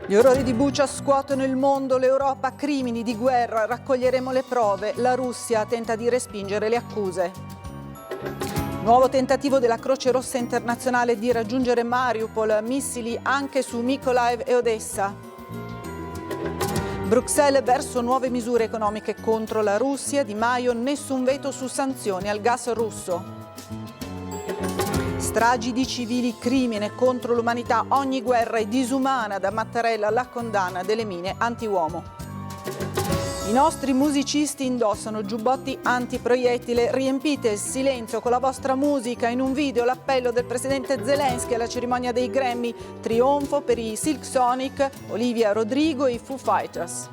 Gli orrori di Bucha scuotono il mondo, l'Europa, crimini di guerra, raccoglieremo le prove, la Russia tenta di respingere le accuse. Nuovo tentativo della Croce Rossa Internazionale di raggiungere Mariupol, missili anche su Mykolaiv e Odessa. Bruxelles verso nuove misure economiche contro la Russia, Di Maio nessun veto su sanzioni al gas russo. Stragi di civili, crimine contro l'umanità, ogni guerra è disumana, da Mattarella la condanna delle mine anti-uomo. I nostri musicisti indossano giubbotti antiproiettile, riempite il silenzio con la vostra musica, in un video l'appello del presidente Zelensky alla cerimonia dei Grammy, trionfo per i Silk Sonic, Olivia Rodrigo e i Foo Fighters.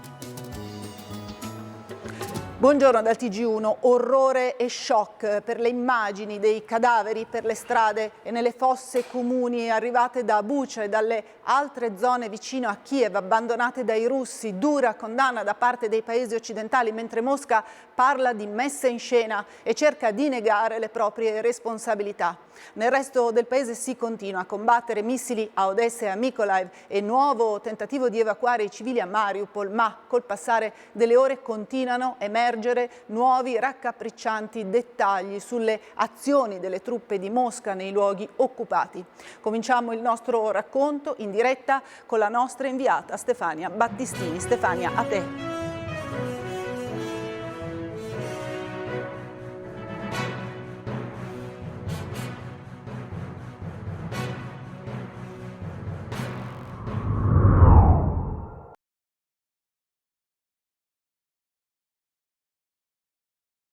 Buongiorno dal TG1, orrore e shock per le immagini dei cadaveri per le strade e nelle fosse comuni arrivate da Bucha e dalle altre zone vicino a Kiev, abbandonate dai russi, dura condanna da parte dei paesi occidentali, mentre Mosca parla di messa in scena e cerca di negare le proprie responsabilità. Nel resto del paese si continua a combattere, missili a Odessa e a Mykolaiv e nuovo tentativo di evacuare i civili a Mariupol, ma col passare delle ore continuano a emergere nuovi raccapriccianti dettagli sulle azioni delle truppe di Mosca nei luoghi occupati. Cominciamo il nostro racconto in diretta con la nostra inviata Stefania Battistini. Stefania, a te.